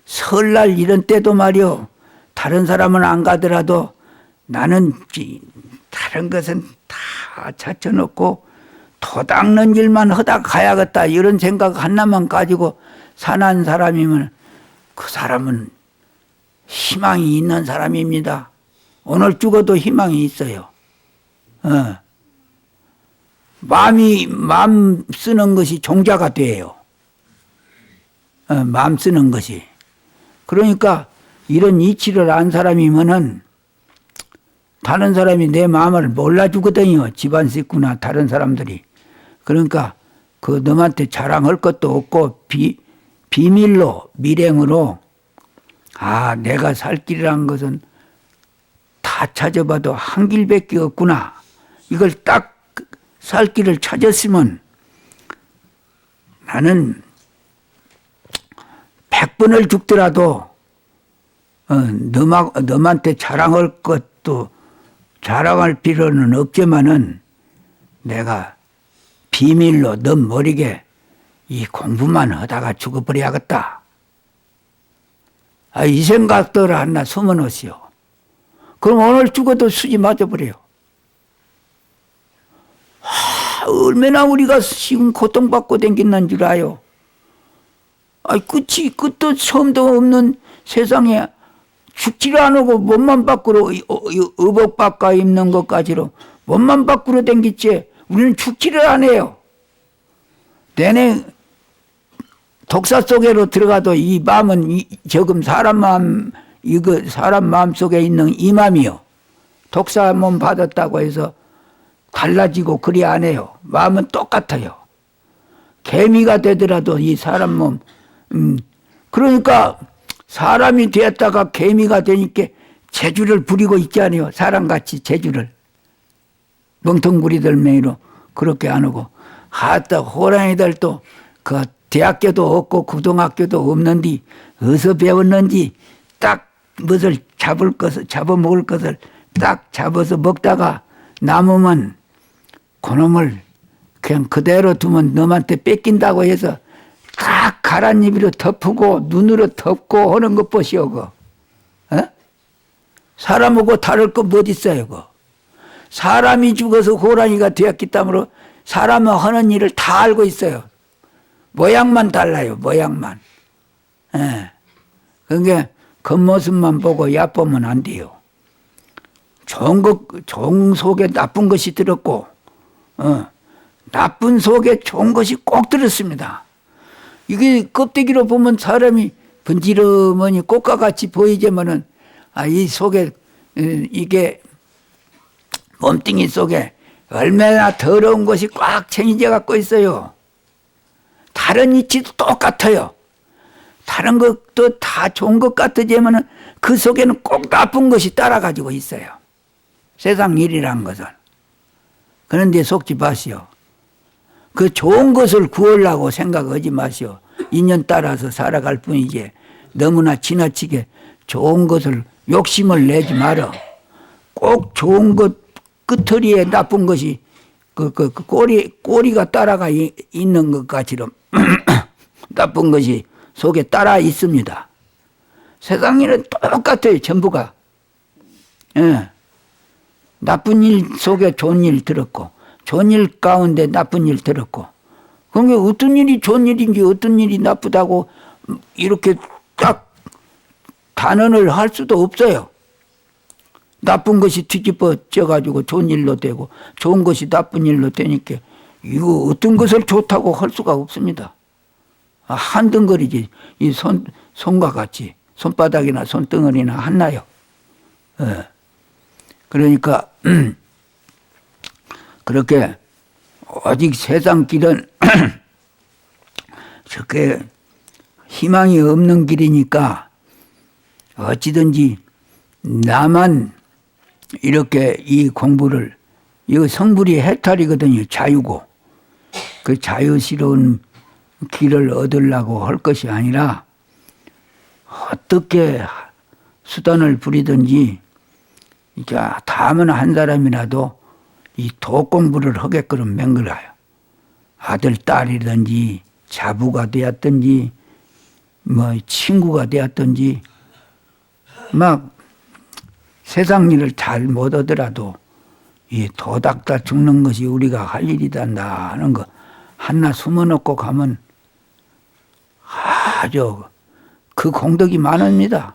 설날 이런 때도 말이요. 다른 사람은 안 가더라도 나는 다른 것은 다 찾혀놓고 도 닦는 일만 하다 가야겠다 이런 생각 하나만 가지고 사는 사람이면 그 사람은 희망이 있는 사람입니다. 오늘 죽어도 희망이 있어요. 마음 쓰는 것이 종자가 돼요. 마음 쓰는 것이. 그러니까 이런 이치를 안 사람이면은 다른 사람이 내 마음을 몰라주거든요. 집안 식구나 다른 사람들이. 그러니까 그 너한테 자랑할 것도 없고 비밀로 밀행으로 내가 살 길이란 것은 다 찾아봐도 한 길밖에 없구나. 이걸 딱 살 길을 찾았으면 나는 100번을 죽더라도 너한테 자랑할 것도 자랑할 필요는 없지만은 내가 비밀로 너 모르게 이 공부만 하다가 죽어버려야겠다. 이 생각들 하나 숨어놓으시오. 그럼 오늘 죽어도 수지 맞아버려요. 얼마나 우리가 지금 고통받고 댕기는 줄 아요. 끝도 처음도 없는 세상에 죽지를 안 하고 몸만 밖으로 의복 바꿔 입는 것까지로 몸만 밖으로 댕기지 우리는 죽지를 안 해요. 내내 독사 속에로 들어가도 이 마음은 조금 사람 마음 이거 사람 마음속에 있는 이 맘이요. 독사 몸 받았다고 해서 달라지고 그리 안 해요. 마음은 똑같아요. 개미가 되더라도 이 사람 몸, 그러니까 사람이 되었다가 개미가 되니까 재주를 부리고 있지 않아요. 사람같이 재주를. 멍텅구리들 매이로 그렇게 안 하고. 하다 호랑이들도 그 대학교도 없고 고등학교도 없는데 어디서 배웠는지 딱 무엇을 잡아먹을 것을 딱 잡아서 먹다가 남으면 그놈을 그냥 그대로 두면 너한테 뺏긴다고 해서 딱 가란잎으로 덮고 눈으로 덮고 하는 것 보시오. 그. 어? 사람하고 다를 거 뭐 있어요. 그. 사람이 죽어서 호랑이가 되었기 때문에 사람은 하는 일을 다 알고 있어요. 모양만 달라요. 모양만. 예. 그러니까 겉모습만 보고 얕보면 안 돼요. 좋은 속에 나쁜 것이 들었고 나쁜 속에 좋은 것이 꼭 들었습니다. 이게 껍데기로 보면 사람이 번지르머니 꽃과 같이 보이지만은 이 속에 이게 몸뚱이 속에 얼마나 더러운 것이 꽉 채워져 갖고 있어요. 다른 이치도 똑같아요. 다른 것도 다 좋은 것 같으지만은 그 속에는 꼭 나쁜 것이 따라가지고 있어요. 세상 일이란 것은. 그런데 속지 마시오. 그 좋은 것을 구하려고 생각하지 마시오. 인연 따라서 살아갈 뿐이지 너무나 지나치게 좋은 것을 욕심을 내지 말어. 꼭 좋은 것 끝터리에 나쁜 것이 꼬리가 따라가 있는 것 같이럼 나쁜 것이 속에 따라 있습니다. 세상 일은 똑같아요. 전부가. 예. 나쁜 일 속에 좋은 일 들었고 좋은 일 가운데 나쁜 일 들었고 그러니까 어떤 일이 좋은 일인지 어떤 일이 나쁘다고 이렇게 딱 단언을 할 수도 없어요. 나쁜 것이 뒤집어져 가지고 좋은 일로 되고 좋은 것이 나쁜 일로 되니까 이거 어떤 것을 좋다고 할 수가 없습니다. 한 덩거리지. 이 손과 같이 손바닥이나 손등어리나 한나요. 예. 그러니까 그렇게 오직 세상 길은 저게 희망이 없는 길이니까 어찌든지 나만 이렇게 이 공부를 이거 성불이 해탈이거든요. 자유고 그 자유스러운 길을 얻으려고 할 것이 아니라 어떻게 수단을 부리든지 이제 다음은 한 사람이라도 이 도공부를 하게끔 맹글어요. 아들, 딸이든지 자부가 되었든지 뭐 친구가 되었든지 막 세상 일을 잘 못하더라도 이 도닥다 죽는 것이 우리가 할 일이다 하는 거 하나 숨어놓고 가면 아주 그 공덕이 많습니다.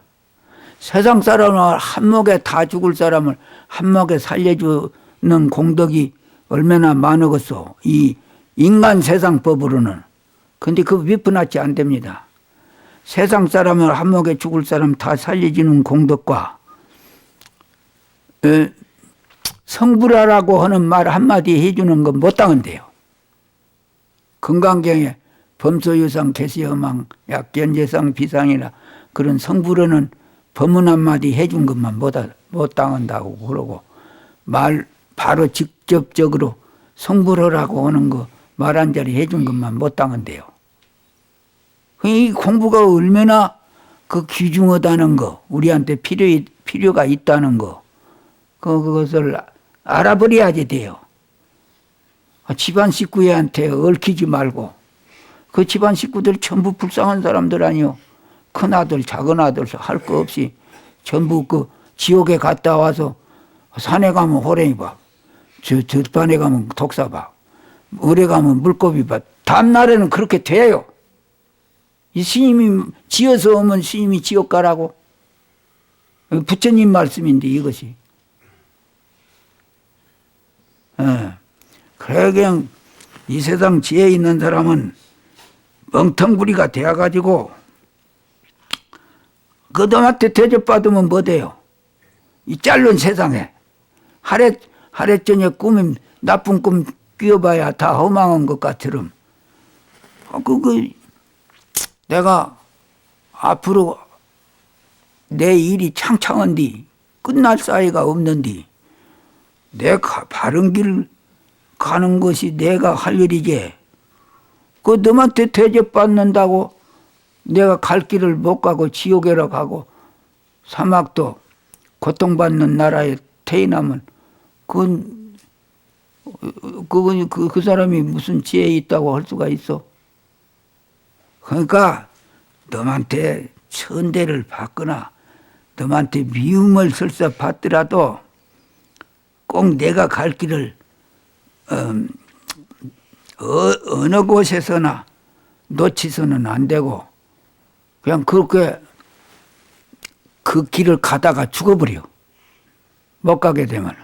세상 사람을 한몫에 다 죽을 사람을 한몫에 살려주는 공덕이 얼마나 많으겠소. 이 인간 세상 법으로는. 근데 그 위편하지 안 됩니다. 세상 사람을 한몫에 죽을 사람 다 살려주는 공덕과 성불하라고 하는 말 한마디 해주는 건 못당한데요. 건강경에 범소유상 개시허망 약견재상 비상이라 그런 성불하는 법문 한마디 해준 것만 못당한다고 그러고 말 바로 직접적으로 성불하라고 하는 거 말 한 자리 해준 것만 못당한데요. 이 공부가 얼마나 그 귀중하다는 거 우리한테 필요가 있다는 거 그것을 알아버려야지 돼요. 집안 식구한테 얽히지 말고 그 집안 식구들 전부 불쌍한 사람들 아니요. 큰아들 작은아들 할 거 없이 전부 그 지옥에 갔다 와서 산에 가면 호랭이밥 저 반에 가면 독사밥 을에 가면 물고기밥 다음날에는 그렇게 돼요. 이 스님이 지어서 오면 스님이 지옥 가라고 부처님 말씀인데 이것이 그래 그냥 이 세상 지혜 있는 사람은 멍텅구리가 되어가지고 그 놈한테 대접받으면 뭐 돼요? 이 짧은 세상에 하루 저녁 꿈이 나쁜 꿈 끼어봐야 다 허망한 것 같으름. 내가 앞으로 내 일이 창창한디 끝날 사이가 없는디 내가 바른 길 가는 것이 내가 할 일이지. 그 너한테 대접받는다고 내가 갈 길을 못 가고 지옥에로 가고 사막도 고통받는 나라에 태어나면 그 사람이 무슨 지혜 있다고 할 수가 있어. 그러니까 너한테 천대를 받거나 너한테 미움을 설사 받더라도 꼭 내가 갈 길을 어느 곳에서나 놓치서는 안 되고 그냥 그렇게 그 길을 가다가 죽어버려. 못 가게 되면.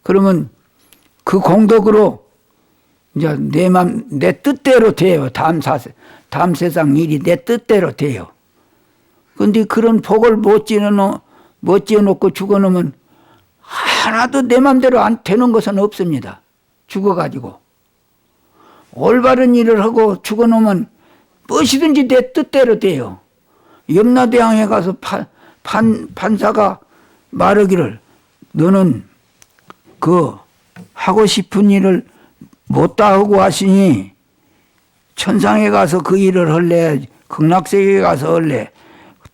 그러면 그 공덕으로 이제 내 뜻대로 돼요. 다음 세상 일이 내 뜻대로 돼요. 근데 그런 복을 못 지어놓고 죽어놓으면 하나도 내 맘대로 안 되는 것은 없습니다. 죽어가지고. 올바른 일을 하고 죽어놓으면 무엇이든지 내 뜻대로 돼요. 염라대왕에 가서 판사가 말하기를 너는 그 하고 싶은 일을 못다 하고 하시니 천상에 가서 그 일을 할래 극락세계에 가서 할래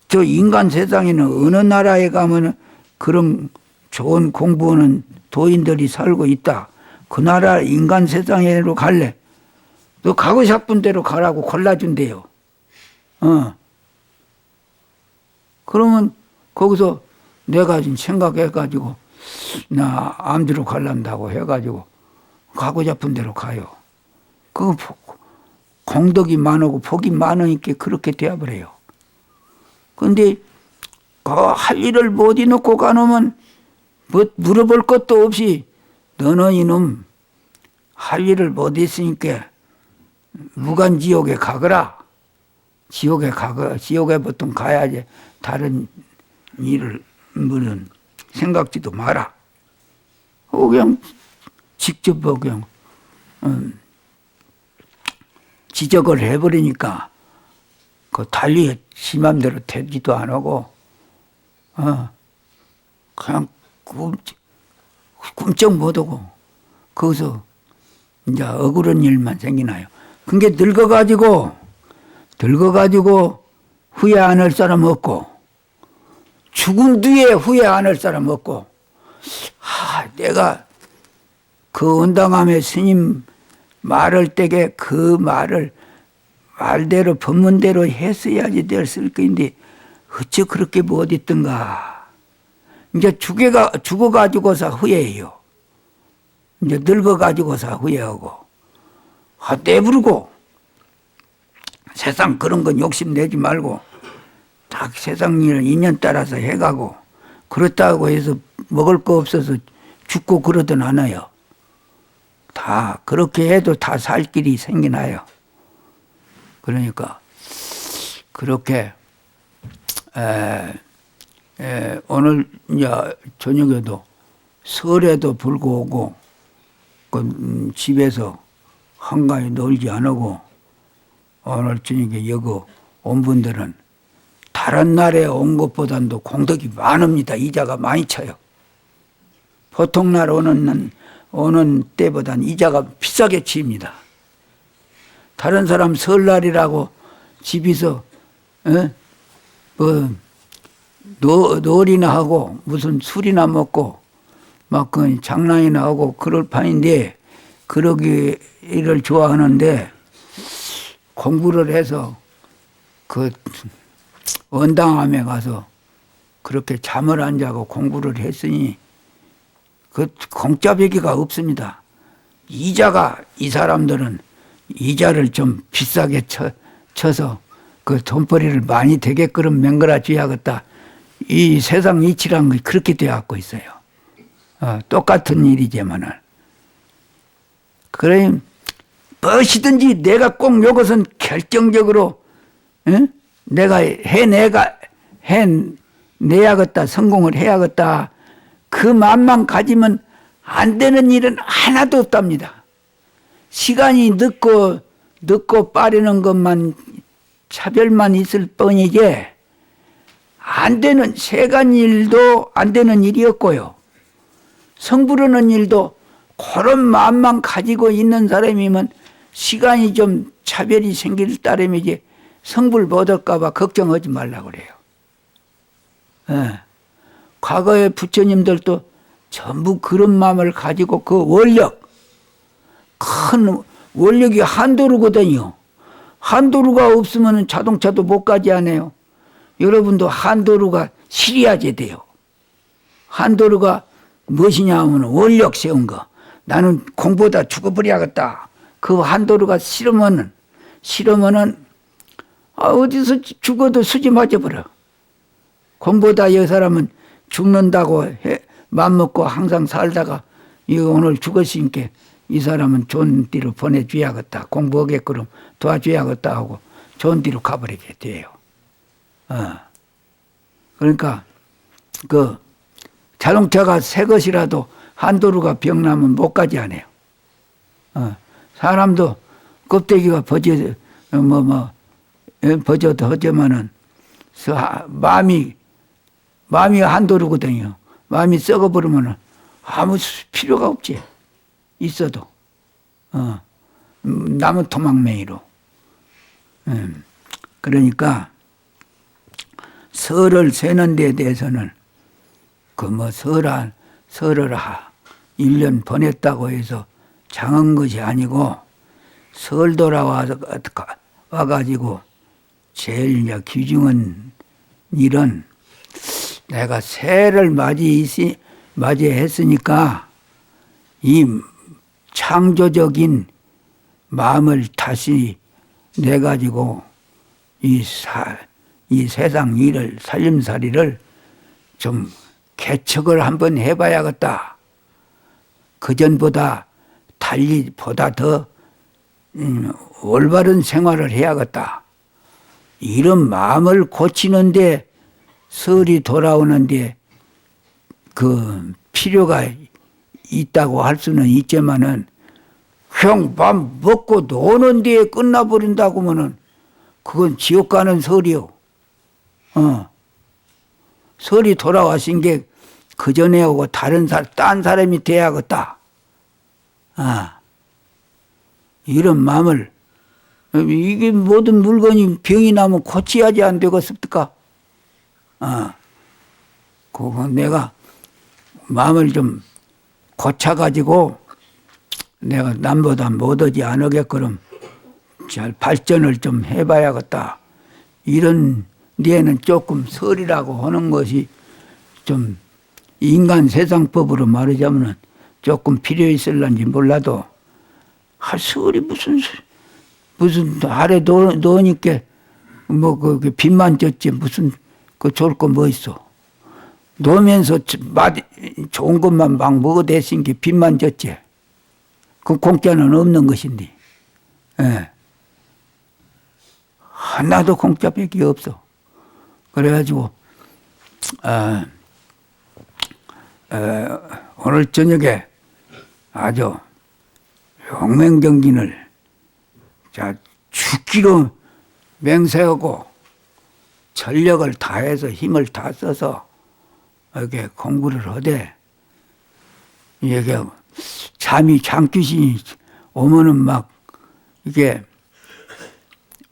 저 인간 세상에는 어느 나라에 가면 그런 좋은 공부하는 도인들이 살고 있다. 그 나라 인간 세상에로 갈래. 너 가고 싶은 대로 가라고 골라준대요. 그러면 거기서 내가 지금 생각해가지고 나 암지로 갈란다고 해가지고 가고 싶은 대로 가요. 그 공덕이 많고 복이 많으니까 그렇게 되어버려요. 그런데 할 일을 못 해놓고 가놓으면 뭐 물어볼 것도 없이 너는 이놈 할 일을 못 했으니까 무간지옥에 가거라. 지옥에 보통 가야지 다른 일을 물은 생각지도 마라. 그냥 직접 그냥 지적을 해버리니까 그 달리 지 맘대로 되지도 안 하고 그냥 꿈쩍 못하고 거기서 이제 억울한 일만 생기나요. 그게 늙어가지고 후회 안 할 사람 없고 죽은 뒤에 후회 안 할 사람 없고 내가 그 은당함의 스님 말할 때에 그 말을 말대로 법문대로 했어야지 됐을 건데 어째 그렇게 못했던가. 이제 죽어가지고서 후회해요. 이제 늙어가지고서 후회하고 내부르고 세상 그런 건 욕심내지 말고 딱 세상 일을 인연 따라서 해가고 그렇다고 해서 먹을 거 없어서 죽고 그러든 않아요. 다 그렇게 해도 다 살 길이 생기나요. 그러니까 그렇게 오늘 이제 저녁에도 설에도 불고 오고 집에서 한가히 놀지 안 하고 오늘 저녁에 여기 온 분들은 다른 날에 온 것보다도 공덕이 많습니다. 이자가 많이 쳐요. 보통 날 오는 때보다는 이자가 비싸게 치입니다. 다른 사람 설날이라고 집에서 놀이나 하고 무슨 술이나 먹고 막 그 장난이나 하고 그럴 판인데 그러기를 좋아하는데 공부를 해서 그 원당함에 가서 그렇게 잠을 안 자고 공부를 했으니 그 공짜배기가 없습니다. 이자가 이 사람들은 이자를 좀 비싸게 쳐서 그 돈벌이를 많이 되게끔 맹글어줘야겠다. 이 세상 이치란 게 그렇게 되어갖고 있어요. 똑같은 일이지만은. 그래, 무엇이든지 내가 꼭 이것은 결정적으로 내가 해내가 해내야겠다, 성공을 해야겠다, 그 마음만 가지면 안 되는 일은 하나도 없답니다. 시간이 늦고 빠르는 것만 차별만 있을 뿐이지 안 되는 세간 일도 안 되는 일이었고요. 성부르는 일도 그런 마음만 가지고 있는 사람이면 시간이 좀 차별이 생길 따름이지 성불 못 할까 봐 걱정하지 말라고 그래요. 예. 과거의 부처님들도 전부 그런 마음을 가지고 그 원력, 큰 원력이 한도루거든요. 한도루가 없으면 자동차도 못 가지 않아요. 여러분도 한도루가 실해야지 돼요. 한도루가 무엇이냐 하면 원력 세운 거. 나는 공보다 죽어버려야겠다. 그 한도루가 싫으면은 어디서 죽어도 수지 맞아버려. 공보다 이 사람은 죽는다고 맘먹고 항상 살다가 이거 오늘 죽었으니까 이 사람은 좋은 데로 보내줘야겠다. 공부하게끔 도와줘야겠다 하고 좋은 데로 가버리게 돼요. 그러니까 그 자동차가 새 것이라도 한도루가 병나면 못 가지 않아요. 사람도 껍데기가 버져도 하지만은 마음이 한도루거든요. 마음이 썩어버리면은 아무 필요가 없지. 있어도 나무 토막맹이로. 그러니까 설을 세는 데에 대해서는 설을 1년 보냈다고 해서 장한 것이 아니고 설 돌아와가지고 제일 이제 귀중한 일은 내가 새를 맞이했으니까 이 창조적인 마음을 다시 내가지고 이 세상 일을 살림살이를 좀 개척을 한번 해봐야겠다. 그전보다 보다 더 올바른 생활을 해야겠다. 이런 마음을 고치는데 설이 돌아오는데 그 필요가 있다고 할 수는 있지만은 그냥 밥 먹고 노는 데에 끝나버린다고 하면은 그건 지옥 가는 설이요. 설이 돌아왔은 게 그전에 오고 딴 사람이 돼야겠다. 이런 마음을, 이게 모든 물건이 병이 나면 고쳐야지 안 되겠습니까? 그거 내가 마음을 좀 고쳐가지고 내가 남보다 못하지 않으게끔 잘 발전을 좀 해봐야겠다. 이런 데에는 조금 설이라고 하는 것이 좀 인간 세상법으로 말하자면 조금 필요 있을런지 몰라도 설이 무슨 아래 놓으니까 그 빛만 졌지 무슨 그 좋을 거 뭐 있어. 놓으면서 좋은 것만 막 먹어대신 게 빛만 졌지. 그 공짜는 없는 것인데. 예. 하나도 공짜밖에 없어. 그래가지고 오늘 저녁에 아주 용맹정진을 죽기로 맹세하고 전력을 다해서 힘을 다 써서 이렇게 공부를 하되 이게 장귀신이 오면은 막 이게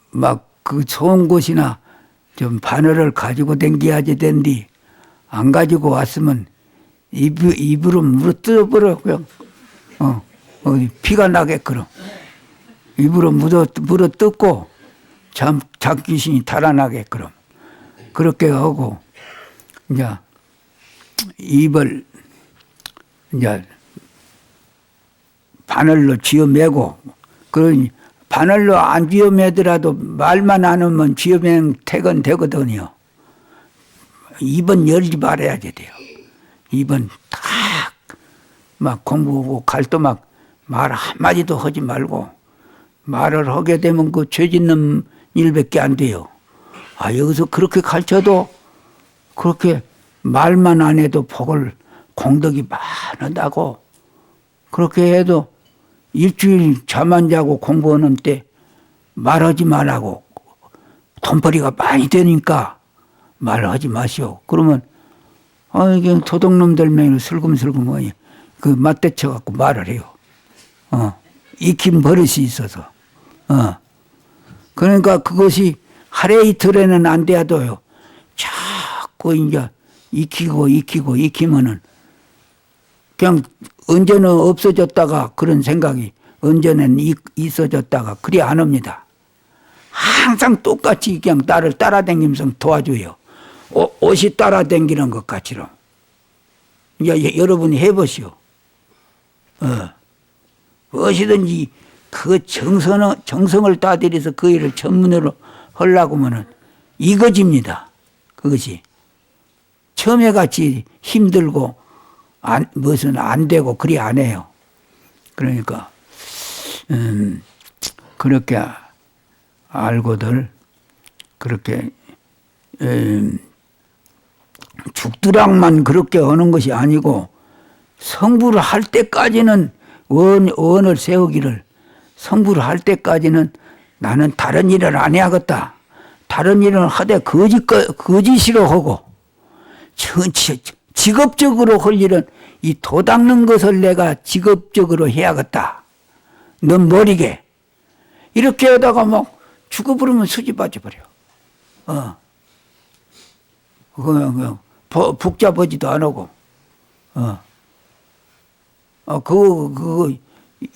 막 그 좋은 곳이나 좀 바늘을 가지고 댕겨야지 된디 안 가지고 왔으면 입으로 물어뜯어버려 그냥 피가 나게끔 입으로 물어뜯고 장귀신이 달아나게끔 그렇게 하고 이제 입을 이제 바늘로 쥐어매고 그러니 바늘로 안 쥐어매더라도 말만 안 하면 쥐어맨 택은 되거든요. 입은 열지 말아야지 돼요. 입은 딱 막 공부하고 갈도 막 말 한마디도 하지 말고 말을 하게 되면 그 죄 짓는 일밖에 안 돼요. 여기서 그렇게 가르쳐도 그렇게 말만 안 해도 복을 공덕이 많다고 그렇게 해도 일주일 잠 안 자고 공부하는 때 말하지 말라고 돈벌이가 많이 되니까 말하지 마시오. 그러면 이게 도둑놈들 매일 슬금슬금 그 맞대쳐 갖고 말을 해요. 익힌 버릇이 있어서. 그러니까 그것이 하루 이틀에는 안 돼도요. 자꾸 이제 익히면은 그냥 언제는 없어졌다가 그런 생각이 언제는 있어졌다가 그리 안 옵니다. 항상 똑같이 그냥 나를 따라다니면서 도와줘요. 옷이 따라다니는 것 같이로. 이제 여러분이 해보시오. 무엇이든지 그 정성을 따들여서 그 일을 전문으로 하려고 하면은 이거집니다. 그것이. 처음에 같이 힘들고, 무슨 안 되고, 그리 안 해요. 그러니까, 그렇게 알고들, 그렇게, 죽두락만 그렇게 하는 것이 아니고, 성불을 할 때까지는 원을 세우기를, 성불을 할 때까지는 나는 다른 일을 안 해야겠다. 다른 일을 하되 거짓으로 하고, 직업적으로 할 일은 이 도 닦는 것을 내가 직업적으로 해야겠다. 넌 모르게. 이렇게 하다가 막 죽어버리면 수지 빠져버려. 복잡하지도 안 하고.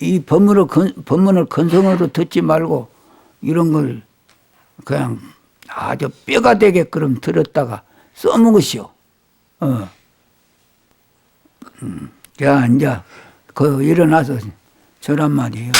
이 법문을 건성으로 듣지 말고 이런 걸 그냥 아주 뼈가 되게끔 들었다가 써먹으시오. 자, 이제 일어나서 절 한마디 해요.